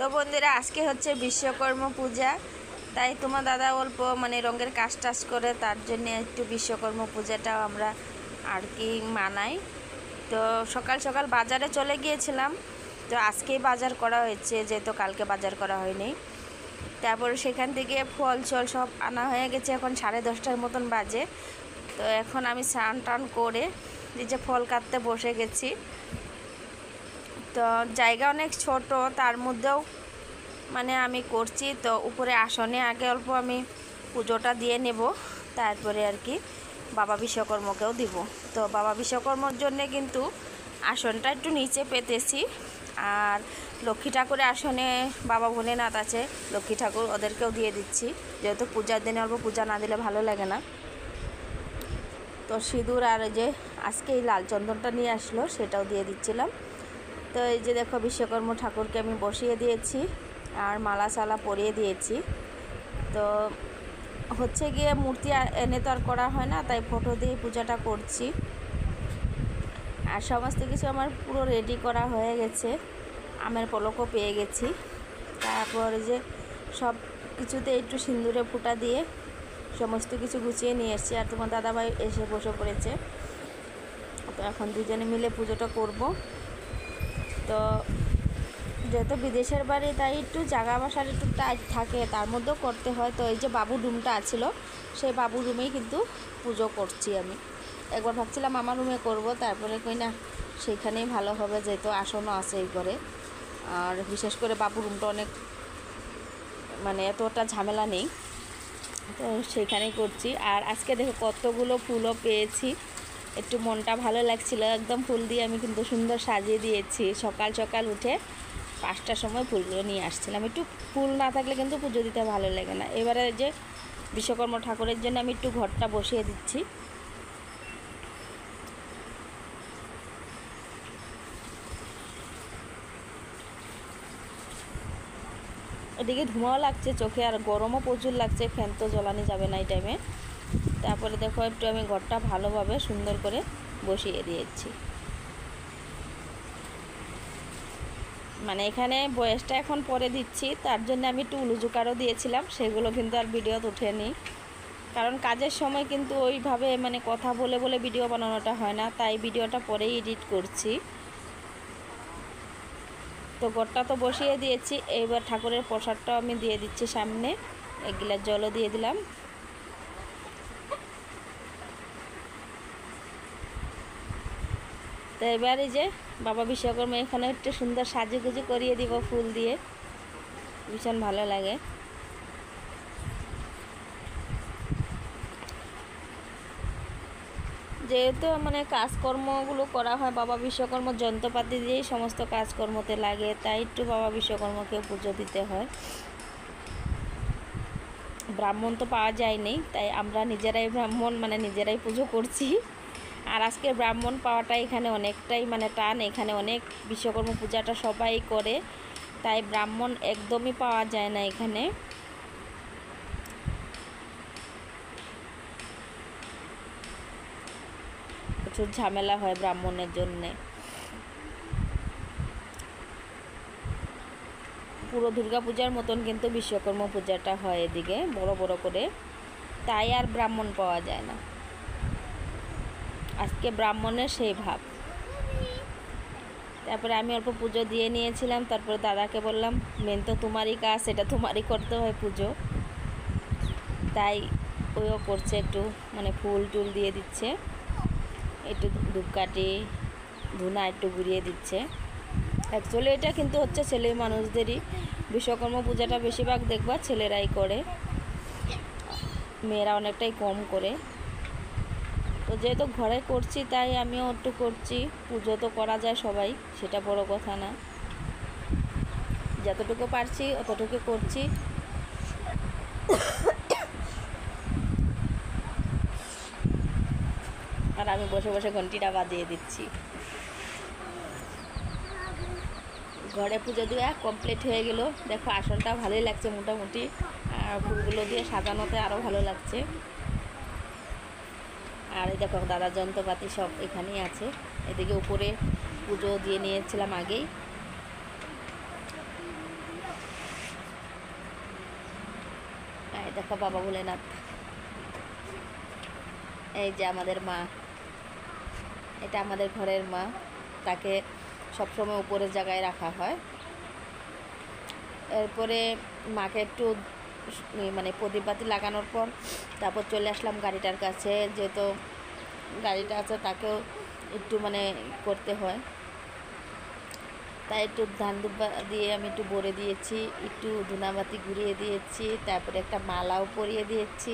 তো বন্ধুরা, আজকে হচ্ছে বিশ্বকর্মা পূজা। তাই তোমার দাদা অল্প রঙের কাজ টাজ করে, তার জন্য একটু বিশ্বকর্মা পূজাটাও আমরা আর কি মানাই। তো সকাল সকাল বাজারে চলে গিয়েছিলাম। তো আজকেই বাজার করা হয়েছে, যেহেতু কালকে বাজার করা হয়নি। তারপরে সেখান থেকে ফল চল সব আনা হয়ে গেছে। এখন 10:30টার মতন বাজে। তো এখন আমি স্নান টান করে এই যে ফল কাটতে বসে গেছি। তো জায়গা অনেক ছোট, তার মধ্যেও আমি করছি। তো উপরে আসনে আগে অল্প আমি পুজোটা দিয়ে নেব, তারপরে আর কি বাবা বিশ্বকর্মাকেও দিব। তো বাবা বিশ্বকর্মার জন্যে কিন্তু আসনটা একটু নিচে পেতেছি। আর লক্ষ্মী ঠাকুরের আসনে বাবা ভোলেনাথ আছে, লক্ষ্মী ঠাকুর, ওদেরকেও দিয়ে দিচ্ছি, যেহেতু পূজার দিনে অল্প পূজা না দিলে ভালো লাগে না। তো সিঁদুর আর যে আজকে এই লাল চন্দনটা নিয়ে আসলো, সেটাও দিয়ে দিচ্ছিলাম। তো এই যে দেখো, বিশ্বকর্মা ঠাকুরকে আমি বসিয়ে দিয়েছি আর মালা সালা পরিয়ে দিয়েছি। তো হচ্ছে গিয়ে মূর্তি এনে তো আর করা হয় না, তাই ফটো দিয়ে পূজাটা করছি। আর সমস্ত কিছু আমার পুরো রেডি করা হয়ে গেছে, আমের পলকও পেয়ে গেছি। তারপরে যে সব কিছুতে একটু সিঁদুরে ফুটা দিয়ে সমস্ত কিছু গুছিয়ে নিয়ে এসেছি। আর তোমার দাদাভাই এসে বসে পড়েছে। তো এখন দুজনে মিলে পুজোটা করব। তো যেহেতু বিদেশের বাড়ি, তাই একটু জায়গা বাসার একটু টাইট থাকে, তার মধ্যেও করতে হয়। তো এই যে বাবু রুমটা আছিল, সেই বাবু রুমেই কিন্তু পুজো করছি আমি। একবার ভাবছিলাম আমার রুমে করব, তারপরে কই না, সেইখানেই ভালো হবে, যেহেতু আসনও আছে এই ঘরে। আর বিশেষ করে বাবু রুমটা অনেক এতটা ঝামেলা নেই, তো সেইখানেই করছি। আর আজকে দেখো কতগুলো ফুলও পেয়েছি, একটু মনটা ভালো লাগছিল। একদম ফুল দিয়ে আমি কিন্তু সুন্দর সাজিয়ে দিয়েছি। সকাল সকাল উঠে 5টার সময় ফুলগুলো নিয়ে আসছিলাম। একটু ফুল না থাকলে কিন্তু পুজো দিতে ভালো লাগে না। এবারে যে বিশ্বকর্মা ঠাকুরের জন্য আমি একটু ঘরটা বসিয়ে দিচ্ছি। এদিকে ধোঁয়াও লাগছে চোখে, আর গরমও প্রচুর লাগছে, ফ্যান তো জ্বালানো যাবে না এই টাইমে। তারপরে দেখো একটু আমি ঘরটা ভালোভাবে সুন্দর করে বসিয়ে দিয়েছি। এখানে বয়সটা এখন পরে দিচ্ছি, তার জন্য আমি একটু উলুজুকারও দিয়েছিলাম, সেগুলো কিন্তু আর ভিডিওতে ওঠেনি। কারণ কাজের সময় কিন্তু ওইভাবে কথা বলে বলে ভিডিও বানানোটা হয় না, তাই ভিডিওটা পরেই এডিট করছি। তো ঘরটা তো বসিয়ে দিয়েছি। এইবার ঠাকুরের প্রসাদটাও আমি দিয়ে দিচ্ছি সামনে, এক গ্লাস জলও দিয়ে দিলাম। তো এবারে যে বাবা বিশ্বকর্মা এখানে একটু সুন্দর সাজুগুজু করিয়ে দিব ফুল দিয়ে, ভীষণ ভালো লাগে। যেহেতু কাজকর্মগুলো করা হয় বাবা বিশ্বকর্মার যন্ত্রপাতি দিয়েই সমস্ত কাজকর্মতে লাগে, তাই একটু বাবা বিশ্বকর্মাকে পুজো দিতে হয়। ব্রাহ্মণ তো পাওয়া যায়নি, তাই আমরা নিজেরাই ব্রাহ্মণ, নিজেরাই পুজো করছি। আর আজকে ব্রাহ্মণ পাওয়াটা এখানে অনেকটাই টান। এখানে অনেক বিশ্বকর্মা পূজাটা সবাই করে, তাই ব্রাহ্মণ একদমই পাওয়া যায় না এখানে। প্রচুর ঝামেলা হয় ব্রাহ্মণের জন্যে। পুরো দুর্গাপূজার মতন কিন্তু বিশ্বকর্মা পূজাটা হয় এদিকে বড় বড় করে, তাই আর ব্রাহ্মণ পাওয়া যায় না। আজকে ব্রাহ্মণের সেই ভাব। তারপরে আমি অল্প পুজো দিয়ে নিয়েছিলাম। তারপরে দাদাকে বললাম, মেন তো তোমারই কাজ, সেটা তোমারই করতে হয় পুজো। তাই ওইও করছে, একটু ফুল টুল দিয়ে দিচ্ছে, একটু ধূপকাঠি ধুনা একটু ঘুরিয়ে দিচ্ছে। অ্যাকচুয়ালি এটা কিন্তু হচ্ছে ছেলে মানুষদেরই, বিশ্বকর্মা পূজাটা বেশিরভাগ দেখবা ছেলেরাই করে, মেয়েরা অনেকটাই কম করে। তো যেহেতু ঘরে করছি, তাই আমিও একটু করছি। পুজো তো করা যায় সবাই, সেটা বড় কথা না, যতটুকু পারছি অতটুকু করছি। আর আমি বসে বসে ঘন্টিটা বাজিয়ে দিচ্ছি। ঘরে পুজো দিয়ে কমপ্লিট হয়ে গেল। দেখো আসনটা ভালোই লাগছে মোটামুটি, আর ফুলগুলো দিয়ে সাজানোতে আরও ভালো লাগছে। আর এই দেখো দাদার যন্ত্রপাতি সব এখানেই আছে। এদিকে উপরে পুজো দিয়ে নিয়েছিলাম আগেই। দেখো বাবা ভোলেনাথ, এই যে আমাদের মা, এটা আমাদের ঘরের মা, তাকে সবসময় উপরের জায়গায় রাখা হয়। এরপরে মাকে একটু মানে প্রদীপবাতি লাগানোর পর তারপর চলে আসলাম গাড়িটার কাছে, যেহেতু গাড়িটা আছে তাকেও একটু মানে করতে হয়, তাই একটু ধান দুব্বা দিয়ে আমি একটু ভরে দিয়েছি, একটু ধুনাবাতি ঘুরিয়ে দিয়েছি, তারপরে একটা মালাও পরিয়ে দিয়েছি,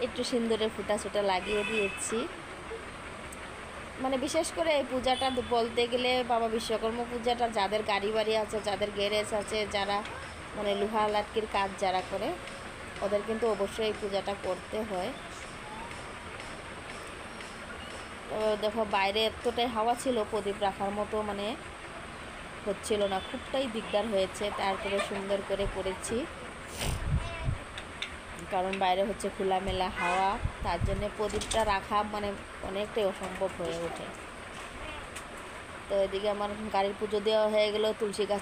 একটু সিন্দুরের ফুটা ছুটা লাগিয়ে দিয়েছি। মানে বিশেষ করে এই পূজাটা বলতে গেলে বাবা বিশ্বকর্মা পূজাটা যাদের গাড়ি বাড়ি আছে, যাদের গ্যারেজ আছে, যারা মানে লোহা লাটকির কাজ যারা করে, ওদের কিন্তু অবশ্যই এই পূজাটা করতে হয়। তো দেখো বাইরে এতটাই হাওয়া ছিল, প্রদীপ রাখার মতো মানে হচ্ছিল না, খুবটাই দিকদার হয়েছে। তারপরে সুন্দর করে করেছি, কারণ বাইরে হচ্ছে খোলামেলা হাওয়া, তার জন্য প্রদীপটা রাখা মানে অনেকটাই অসম্ভব হয়ে ওঠে। তো এদিকে আমার গাড়ির পুজো দেওয়া হয়ে গেল, তুলসী গাছ